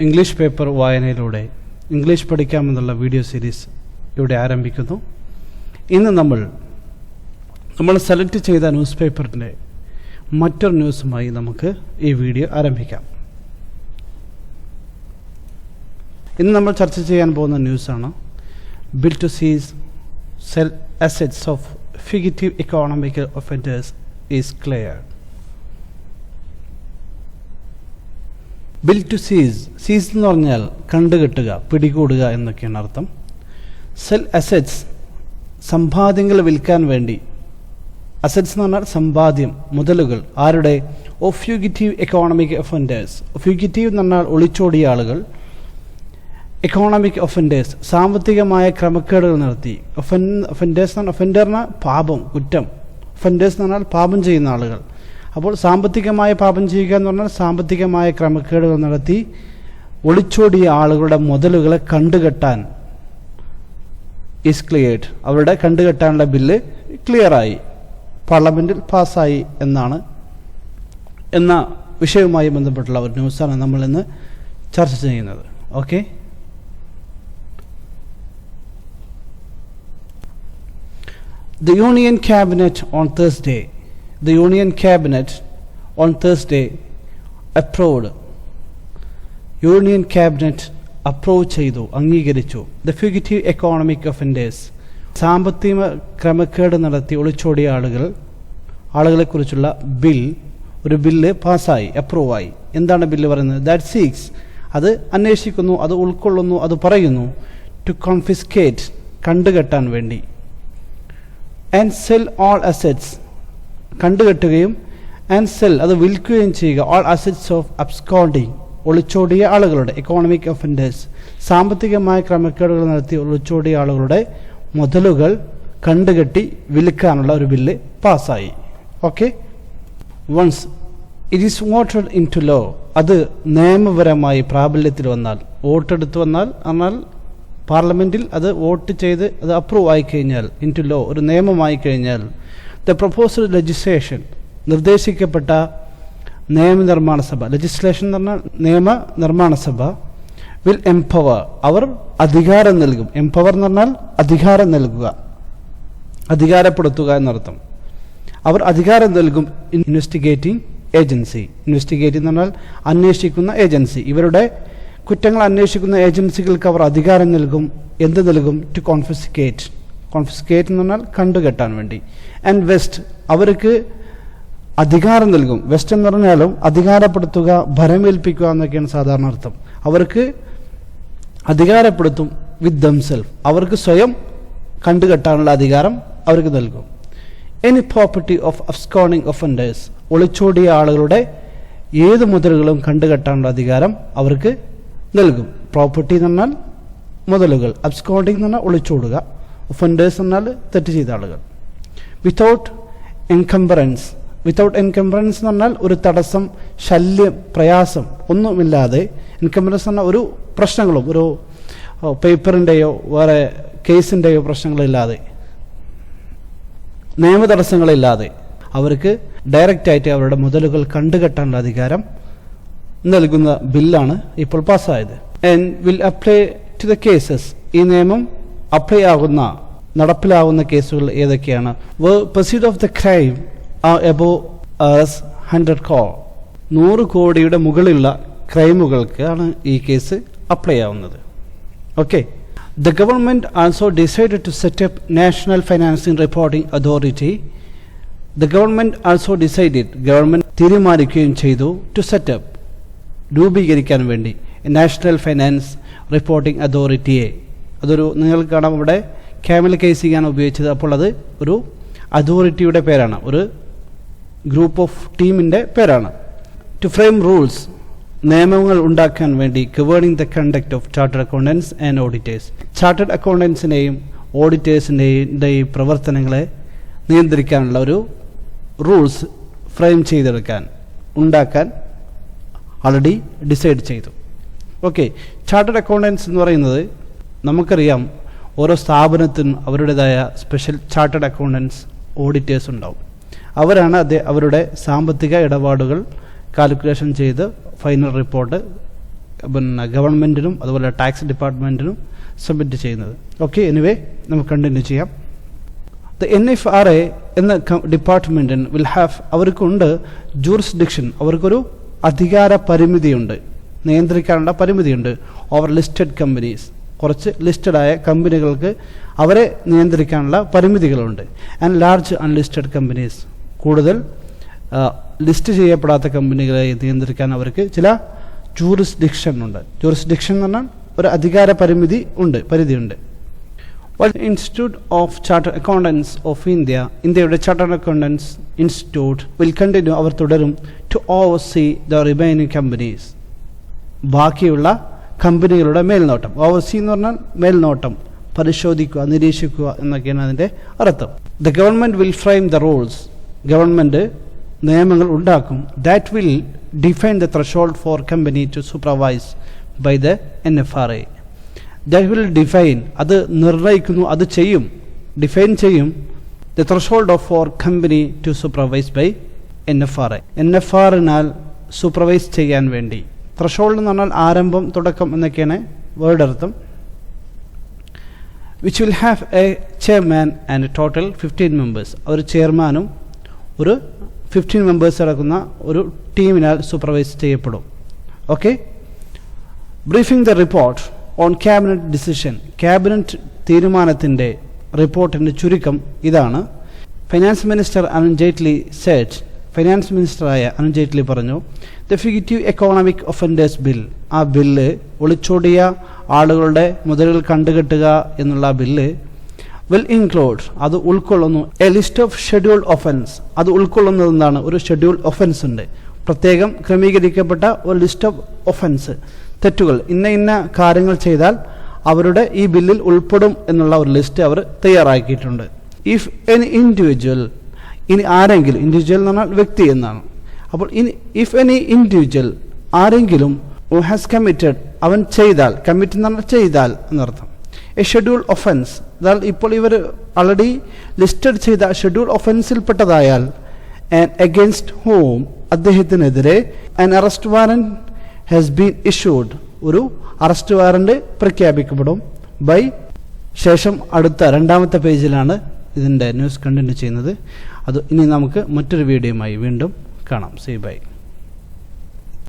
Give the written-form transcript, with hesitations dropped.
English paper വായനയിലൂടെ English പഠിക്കാമെന്നുള്ള video series ഇവിടെ ആരംഭിക്കുന്നു. ഇന്ന് നമ്മൾ സെലക്ട് ചെയ്ത ന്യൂസ് പേപ്പറിൻ്റെ മറ്റൊരു ന്യൂസുമായി നമുക്ക് ഈ വീഡിയോ ആരംഭിക്കാം. ഇന്ന് നമ്മൾ ചർച്ച ചെയ്യാൻ പോകുന്ന ന്യൂസാണ് bill to seize sell assets of fugitive economic offenders is clear. Bill to seize എന്ന് പറഞ്ഞാൽ കണ്ടുകെട്ടുക, പിടികൂടുക എന്നൊക്കെയാണ് അർത്ഥം. സെൽ അസറ്റ്സ് സമ്പാദ്യങ്ങൾ വിൽക്കാൻ വേണ്ടി. അസറ്റ്സ് എന്ന് പറഞ്ഞാൽ സമ്പാദ്യം, മുതലുകൾ. ആരുടെ? Of fugitive economic offenders. Fugitive എന്ന് പറഞ്ഞാൽ ഒളിച്ചോടിയ ആളുകൾ. എക്കോണമിക് ഒഫൻഡേഴ്സ് സാമ്പത്തികമായ ക്രമക്കേടുകൾ നടത്തി. ഒഫൻഡേഴ്സ് എന്ന് പറഞ്ഞാൽ ഒഫൻഡറിന് പാപം, കുറ്റം. ഒഫൻഡേഴ്സ് എന്ന് പറഞ്ഞാൽ പാപം ചെയ്യുന്ന ആളുകൾ. അപ്പോൾ സാമ്പത്തികമായ പാപം ചെയ്യുക എന്ന് പറഞ്ഞാൽ സാമ്പത്തികമായ ക്രമക്കേടുകൾ നടത്തി ഒളിച്ചോടിയ ആളുകളുടെ മുതലുകളെ കണ്ടുകെട്ടാൻ ഈസ് ക്ലിയർഡ്. അവരുടെ കണ്ടുകെട്ടാനുള്ള ബില്ല് ക്ലിയറായി, പാർലമെൻറ്റിൽ പാസ്സായി എന്ന വിഷയവുമായി ബന്ധപ്പെട്ടുള്ള ഒരു ന്യൂസാണ് നമ്മൾ ഇന്ന് ചർച്ച ചെയ്യുന്നത്. Okay, The Union Cabinet on Thursday approved. Union Cabinet approve ചെയ്തു, അംഗീകരിച്ചു the fugitive economic offenders. സാമ്പത്തിക ക്രമക്കേട് നടത്തി ഒളിച്ചോടിയ ആളുകളെക്കുറിച്ചുള്ള ഒരു ബില്ല് പാസ്സായി, അപ്രൂവായി. എന്താണ് ബില്ല് പറയുന്നത്? ദാറ്റ് സീക്സ്, അത് അന്വേഷിക്കുന്നു, അത് ഉൾക്കൊള്ളുന്നു, അത് പറയുന്നു. ടു കോൺഫിസ്കേറ്റ്, കണ്ടുകെട്ടാൻ വേണ്ടി. ആൻഡ് സെൽ ഓൾ അസറ്റ്സ്, കണ്ടുകെട്ടുകയും, ആൻഡ് സെൽ, അത് വിൽക്കുകയും ചെയ്യുക, ഓൾ അസറ്റ്സ് ഓഫ് അബ്സ്കോണ്ടിങ്, ഒളിച്ചോടിയ ആളുകളുടെ, എക്കോണമിക് ഒഫൻഡേഴ്സ് സാമ്പത്തികമായ ക്രമക്കേടുകൾ നടത്തി ഒളിച്ചോടിയ ആളുകളുടെ മുതലുകൾ കണ്ടുകെട്ടി വിൽക്കാനുള്ള ഒരു ബില്ല് പാസ്സായി. Okay, once it is voted in to law, അത് നിയമപരമായി പ്രാബല്യത്തിൽ വന്നാൽ, വോട്ടെടുത്ത് വന്നാൽ, എന്നാൽ പാർലമെൻറ്റിൽ അത് വോട്ട് ചെയ്ത് അത് അപ്രൂവ് ആയിക്കഴിഞ്ഞാൽ, ഇൻ ടു ലോ, ഒരു നിയമമായി കഴിഞ്ഞാൽ, ദ പ്രൊപ്പോസ്ഡ് ലെജിസ്ലേഷൻ, നിർദ്ദേശിക്കപ്പെട്ട നിയമനിർമ്മാണ സഭ, ലെജിസ്ലേഷൻ എന്ന് പറഞ്ഞാൽ നിയമനിർമ്മാണ സഭ, വിൽ എംപവർ, അവർ അധികാരം നൽകും. എംപവർ എന്ന് പറഞ്ഞാൽ അധികാരം നൽകുക, അധികാരപ്പെടുത്തുക എന്നർത്ഥം. അവർ അധികാരം നൽകും ഇൻവെസ്റ്റിഗേറ്റിംഗ് ഏജൻസി. ഇൻവെസ്റ്റിഗേറ്റ് എന്ന് പറഞ്ഞാൽ അന്വേഷിക്കുന്ന ഏജൻസി. ഇവരുടെ കുറ്റങ്ങൾ അന്വേഷിക്കുന്ന ഏജൻസികൾക്ക് അവർ അധികാരം നൽകും. എന്ത് നൽകും? To confiscate. കോൺഫിസ്കേറ്റ് എന്ന് പറഞ്ഞാൽ കണ്ടുകെട്ടാൻ വേണ്ടി. ആൻഡ് വെസ്റ്റ്, അവർക്ക് അധികാരം നൽകും. വെസ്റ്റ് എന്ന് പറഞ്ഞാലും അധികാരപ്പെടുത്തുക, ഭരമേൽപ്പിക്കുക എന്നൊക്കെയാണ് സാധാരണ അർത്ഥം. അവർക്ക് അധികാരപ്പെടുത്തും വിത്ത് ദംസെൽഫ്, അവർക്ക് സ്വയം കണ്ടുകെട്ടാനുള്ള അധികാരം അവർക്ക് നൽകും. Any property of absconding offenders, ഒളിച്ചോടിയ ആളുകളുടെ ഏത് മുതലുകളും കണ്ടുകെട്ടാനുള്ള അധികാരം അവർക്ക് നൽകും. പ്രോപ്പർട്ടി എന്ന് പറഞ്ഞാൽ മുതലുകൾ, അബ്സ്കോണ്ടിങ് എന്ന് പറഞ്ഞാൽ ഒളിച്ചോടുക, ഒഫൻഡേഴ്സ് എന്ന് പറഞ്ഞാൽ തെറ്റ് ചെയ്ത ആളുകൾ. വിത്തൗട്ട് എൻകംബറൻസ്, വിത്തൗട്ട് എൻകംബറൻസ് എന്ന് പറഞ്ഞാൽ ഒരു തടസ്സം, ശല്യം, പ്രയാസം ഒന്നുമില്ലാതെ. എൻകംബറൻസ് എന്ന് പറഞ്ഞാൽ ഒരു പ്രശ്നങ്ങളും, ഒരു പേപ്പറിൻ്റെയോ വേറെ കേസിൻ്റെയോ പ്രശ്നങ്ങളില്ലാതെ, നിയമ തടസ്സങ്ങളില്ലാതെ അവർക്ക് ഡയറക്റ്റായിട്ട് അവരുടെ മുതലുകൾ കണ്ടുകെട്ടാനുള്ള അധികാരം നൽകുന്ന ബില്ലാണ് ഇപ്പോൾ പാസ്സായത്. And will apply to the cases, ഈ നിയമം അപ്ലൈ ആകുന്ന, നടപ്പിലാവുന്ന കേസുകൾ ഏതൊക്കെയാണ്? Pursuit of the crime are above 100 crore, 100 കോടിയുടെ മുകളിലുള്ള ക്രൈമുകൾക്ക് ആണ് ഈ കേസ് അപ്ലൈ ആവുന്നത്. Okay, the government also decided to set up national financing reporting authority. The government also decided, government തീരുമാനിക്കുകയും ചെയ്തു, ടു സെറ്റപ്പ്, രൂപീകരിക്കാൻ വേണ്ടി, നാഷണൽ ഫൈനാൻസ് റിപ്പോർട്ടിംഗ് അതോറിറ്റിയെ. അതൊരു, നിങ്ങൾക്ക് കാണാം ഇവിടെ ക്യാമൽ കേസിംഗാണ് ഉപയോഗിച്ചത്. അപ്പോൾ അത് ഒരു അതോറിറ്റിയുടെ പേരാണ്, ഒരു ഗ്രൂപ്പ് ഓഫ് ടീമിൻ്റെ പേരാണ്. ടു ഫ്രെയിം റൂൾസ്, നിയമങ്ങൾ ഉണ്ടാക്കാൻ വേണ്ടി, governing the conduct of chartered accountants and auditors, chartered അക്കൗണ്ടൻസിനെയും ഓഡിറ്റേഴ്സിൻ്റെയും പ്രവർത്തനങ്ങളെ നിയന്ത്രിക്കാനുള്ള ഒരു റൂൾസ് ഫ്രെയിം ചെയ്തെടുക്കാൻ, ഉണ്ടാക്കാൻ ആൾറെഡി ഡിസൈഡ് ചെയ്തു. ഓക്കെ, ചാർട്ടേഡ് അക്കൗണ്ടൻസ് എന്ന് പറയുന്നത് നമുക്കറിയാം, ഓരോ സ്ഥാപനത്തിനും അവരുടേതായ സ്പെഷ്യൽ ചാർട്ടേഡ് അക്കൗണ്ടൻസ്, ഓഡിറ്റേഴ്സ് ഉണ്ടാവും. അവരാണ് അവരുടെ സാമ്പത്തിക ഇടപാടുകൾ കാൽക്കുലേഷൻ ചെയ്ത് ഫൈനൽ റിപ്പോർട്ട് പിന്നെ ഗവൺമെൻറ്റിനും അതുപോലെ ടാക്സ് ഡിപ്പാർട്ട്മെൻറ്റിനും സബ്മിറ്റ് ചെയ്യുന്നത്. ഓക്കെ, എനിവേ നമുക്ക് കണ്ടിന്യൂ ചെയ്യാം. ദ NFRA എന്ന ഡിപ്പാർട്ട്മെൻറ്റിന് വിൽ ഹാവ്, അവർക്കുണ്ട് ജൂറിസ്ഡിക്ഷൻ, അവർക്കൊരു അധികാര പരിമിതിയുണ്ട്, നിയന്ത്രിക്കാനുള്ള പരിമിതിയുണ്ട് ഓവർ ലിസ്റ്റഡ് കമ്പനീസ്, കുറച്ച് ലിസ്റ്റഡായ കമ്പനികൾക്ക് അവരെ നിയന്ത്രിക്കാനുള്ള പരിമിതികളുണ്ട്. ആൻഡ് ലാർജ് അൺലിസ്റ്റഡ് കമ്പനീസ്, കൂടുതൽ ലിസ്റ്റ് ചെയ്യപ്പെടാത്ത കമ്പനികളെ നിയന്ത്രിക്കാൻ അവർക്ക് ചില ജൂറിസ്ഡിക്ഷൻ ഉണ്ട്. ജൂറിസ്ഡിക്ഷൻ എന്ന് പറഞ്ഞാൽ ഒരു അധികാര പരിധിയുണ്ട്. Institute of chartered accountants of India, ഇന്ത്യയുടെ chartered accountants institute will continue, അവർ തുടരും to oversee the remaining companies, ബാക്കിയുള്ള കമ്പനികളുടെ മേൽനോട്ടം. ഓവർസീ എന്ന് പറഞ്ഞാൽ മേൽനോട്ടം, പരിശോധിക്കുക, നിരീക്ഷിക്കുക എന്നൊക്കെയാണ് അതിൻ്റെ അർത്ഥം. The government will frame the rules, government നിയമങ്ങൾ ഉണ്ടാക്കും. That will define the threshold for company to supervise by the NFRA. That will define, അത് നിർണ്ണയിക്കുന്നു, അത് ചെയ്യും, ഡിഫൈൻ ചെയ്യും the threshold of for company to supervise by NFRA. NFRAനാൽ supervise ചെയ്യാൻ വേണ്ടി. ത്രഷോൾഡ് എന്ന് പറഞ്ഞാൽ ആരംഭം, തുടക്കം എന്നൊക്കെയാണ് വേർഡ് അർത്ഥം. Which will have a chairman and total 15 members, ഒരു ചെയർമാനും ഒരു 15 members അടക്കുന്ന ഒരു ടീമിനാൽ സൂപ്പർവൈസ് ചെയ്യപ്പെടും. Okay, briefing the report on cabinet decision, cabinet തീരുമാനത്തിൻ്റെ റിപ്പോർട്ടിൻ്റെ ചുരുക്കം ഇതാണ്. Finance minister Arun Jaitley said, finance മിനിസ്റ്ററായ അരുൺ ജെയ്റ്റ്ലി പറഞ്ഞു, the fugitive economic offenders bill, ആ ബില്ല്, ഒളിച്ചോടിയ ആളുകളുടെ മുതലുകൾ കണ്ടുകെട്ടുക എന്നുള്ള ബില്ല്, വിൽ ഇൻക്ലൂഡ്, അത് ഉൾക്കൊള്ളുന്നു, a list of scheduled offence, അത് ഉൾക്കൊള്ളുന്നത് എന്താണ്, ഒരു ഷെഡ്യൂൾഡ് ഒഫൻസ് ഉണ്ട്, പ്രത്യേകം ക്രമീകരിക്കപ്പെട്ട ഒരു ലിസ്റ്റ് ഓഫ് ഒഫൻസ്, തെറ്റുകൾ, ഇന്ന കാര്യങ്ങൾ ചെയ്താൽ അവരുടെ ഈ ബില്ലിൽ ഉൾപ്പെടും എന്നുള്ള ഒരു ലിസ്റ്റ് അവർ തയ്യാറാക്കിയിട്ടുണ്ട്. ഇഫ് എനി ഇൻഡിവിജ്വൽ, ഇനി ആരെങ്കിലും, ഇൻഡിവിജ്വൽ എന്ന് പറഞ്ഞാൽ വ്യക്തി എന്നാണ്. അപ്പോൾ ഇഫ് എനി ഇൻഡിവിജ്വൽ, ആരെങ്കിലും ഹു ഹാസ് കമ്മിറ്റഡ്, അവൻ ചെയ്താൽ, കമ്മിറ്റ് എന്ന് പറഞ്ഞാൽ ചെയ്താൽ എന്നർത്ഥം, എ ഷെഡ്യൂൾ ഒഫൻസ്, എന്നാൽ ഇപ്പോൾ ഇവർ ഓൾറെഡി ലിസ്റ്റഡ് ചെയ്ത ഷെഡ്യൂൾ ഒഫൻസിൽപ്പെട്ടതായാൽ, ആൻഡ് അഗെയിൻസ്റ്റ് ഹോം, അദ്ദേഹത്തിനെതിരെ an arrest warrant has been issued, ഒരു അറസ്റ്റ് വാറന്റ് പ്രഖ്യാപിക്കപ്പെടും. ബൈ, ശേഷം അടുത്ത 2ാമത്തെ പേജിലാണ് ഇതിൻ്റെ ന്യൂസ് കണ്ടിന്യൂ ചെയ്യുന്നത്. അത് ഇനി നമുക്ക് മറ്റൊരു വീഡിയോയുമായി വീണ്ടും കാണാം. See by.